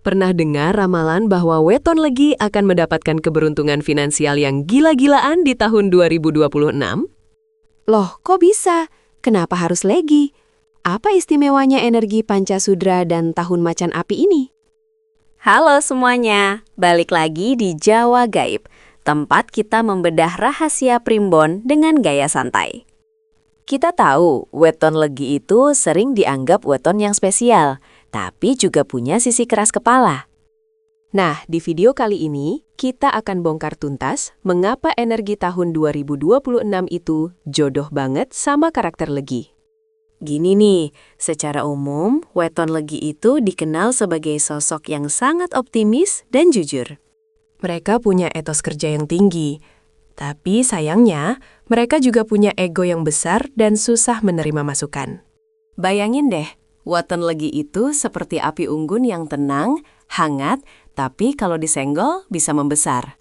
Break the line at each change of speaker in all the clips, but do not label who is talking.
Pernah dengar ramalan bahwa weton legi akan mendapatkan keberuntungan finansial yang gila-gilaan di tahun 2026?
Loh, kok bisa? Kenapa harus legi? Apa istimewanya energi Pancasudra dan tahun macan api ini?
Halo semuanya, balik lagi di Jawa Gaib, tempat kita membedah rahasia primbon dengan gaya santai. Kita tahu, weton legi itu sering dianggap weton yang spesial, tapi juga punya sisi keras kepala.
Nah, di video kali ini, kita akan bongkar tuntas mengapa energi tahun 2026 itu jodoh banget sama karakter legi.
Gini nih, secara umum, weton legi itu dikenal sebagai sosok yang sangat optimis dan jujur.
Mereka punya etos kerja yang tinggi, tapi sayangnya mereka juga punya ego yang besar dan susah menerima masukan.
Bayangin deh, weton legi itu seperti api unggun yang tenang, hangat, tapi kalau disenggol bisa membesar.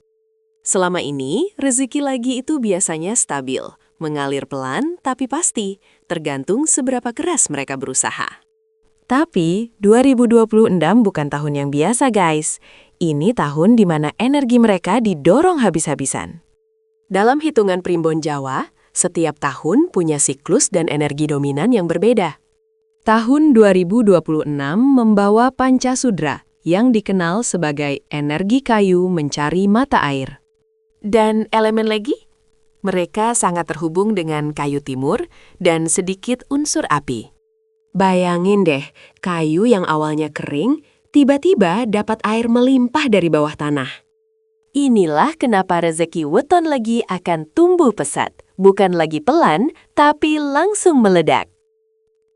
Selama ini, rezeki legi itu biasanya stabil, mengalir pelan tapi pasti, tergantung seberapa keras mereka berusaha.
Tapi 2026 bukan tahun yang biasa guys. Ini tahun di mana energi mereka didorong habis-habisan.
Dalam hitungan primbon Jawa, setiap tahun punya siklus dan energi dominan yang berbeda. Tahun 2026 membawa Pancasudra yang dikenal sebagai energi kayu mencari mata air. Dan elemen legi? Mereka sangat terhubung dengan kayu timur dan sedikit unsur api. Bayangin deh, kayu yang awalnya kering, tiba-tiba dapat air melimpah dari bawah tanah. Inilah kenapa rezeki weton legi akan tumbuh pesat, bukan lagi pelan, tapi langsung meledak.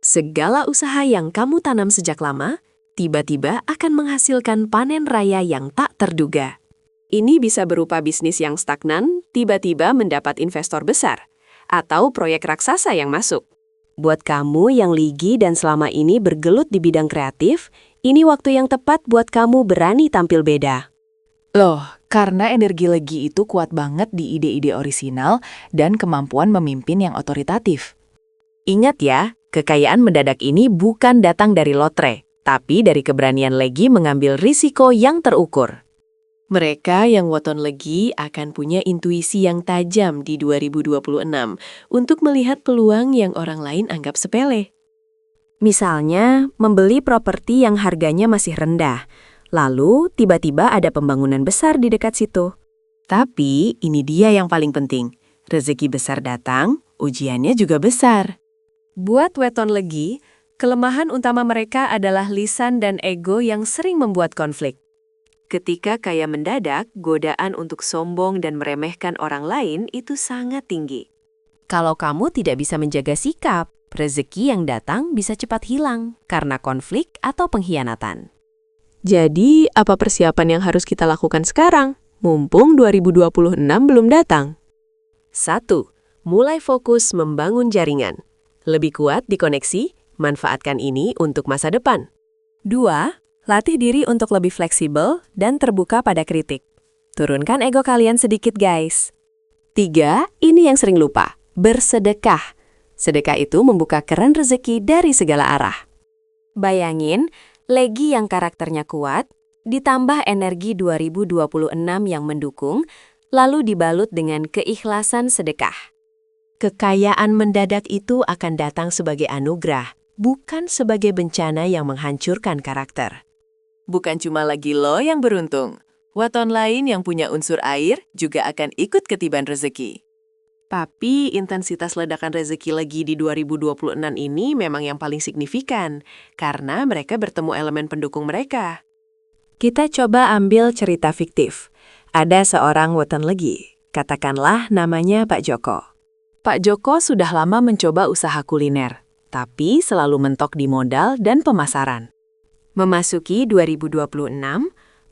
Segala usaha yang kamu tanam sejak lama, tiba-tiba akan menghasilkan panen raya yang tak terduga. Ini bisa berupa bisnis yang stagnan, tiba-tiba mendapat investor besar, atau proyek raksasa yang masuk. Buat kamu yang ligi dan selama ini bergelut di bidang kreatif, ini waktu yang tepat buat kamu berani tampil beda.
Loh, karena energi legi itu kuat banget di ide-ide orisinal dan kemampuan memimpin yang otoritatif.
Ingat ya, kekayaan mendadak ini bukan datang dari lotre, tapi dari keberanian legi mengambil risiko yang terukur.
Mereka yang weton legi akan punya intuisi yang tajam di 2026 untuk melihat peluang yang orang lain anggap sepele.
Misalnya, membeli properti yang harganya masih rendah, lalu tiba-tiba ada pembangunan besar di dekat situ.
Tapi ini dia yang paling penting, rezeki besar datang, ujiannya juga besar. Buat weton legi, kelemahan utama mereka adalah lisan dan ego yang sering membuat konflik. Ketika kaya mendadak, godaan untuk sombong dan meremehkan orang lain itu sangat tinggi. Kalau kamu tidak bisa menjaga sikap, rezeki yang datang bisa cepat hilang karena konflik atau pengkhianatan. Jadi, apa persiapan yang harus kita lakukan sekarang? Mumpung 2026 belum datang. 1. Mulai fokus membangun jaringan. Lebih kuat di koneksi, manfaatkan ini untuk masa depan. 2. Latih diri untuk lebih fleksibel dan terbuka pada kritik. Turunkan ego kalian sedikit, guys. 3. Ini yang sering lupa, bersedekah. Sedekah itu membuka keran rezeki dari segala arah. Bayangin, legi yang karakternya kuat, ditambah energi 2026 yang mendukung, lalu dibalut dengan keikhlasan sedekah. Kekayaan mendadak itu akan datang sebagai anugerah, bukan sebagai bencana yang menghancurkan karakter. Bukan cuma lagi lo yang beruntung, weton lain yang punya unsur air juga akan ikut ketiban rezeki. Tapi intensitas ledakan rezeki lagi di 2026 ini memang yang paling signifikan, karena mereka bertemu elemen pendukung mereka. Kita coba ambil cerita fiktif. Ada seorang weton legi, katakanlah namanya Pak Joko. Pak Joko sudah lama mencoba usaha kuliner, tapi selalu mentok di modal dan pemasaran. Memasuki 2026,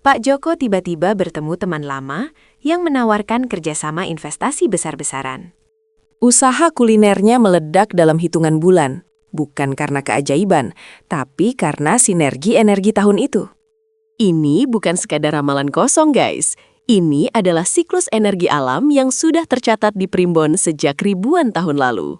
Pak Joko tiba-tiba bertemu teman lama yang menawarkan kerjasama investasi besar-besaran. Usaha kulinernya meledak dalam hitungan bulan, bukan karena keajaiban, tapi karena sinergi energi tahun itu. Ini bukan sekadar ramalan kosong, guys. Ini adalah siklus energi alam yang sudah tercatat di primbon sejak ribuan tahun lalu.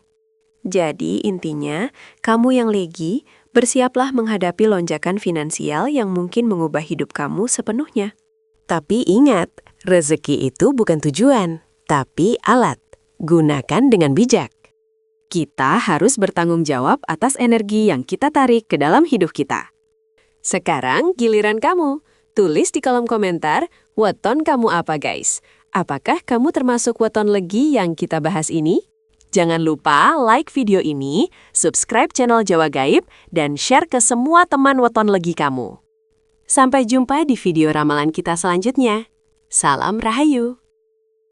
Jadi intinya, kamu yang legi Bersiaplah menghadapi lonjakan finansial yang mungkin mengubah hidup kamu sepenuhnya.
Tapi ingat, rezeki itu bukan tujuan, tapi alat. Gunakan dengan bijak.
Kita harus bertanggung jawab atas energi yang kita tarik ke dalam hidup kita. Sekarang giliran kamu. Tulis di kolom komentar, weton kamu apa guys? Apakah kamu termasuk weton legi yang kita bahas ini? Jangan lupa like video ini, subscribe channel Jawa Gaib, dan share ke semua teman weton legi kamu. Sampai jumpa di video ramalan kita selanjutnya. Salam Rahayu!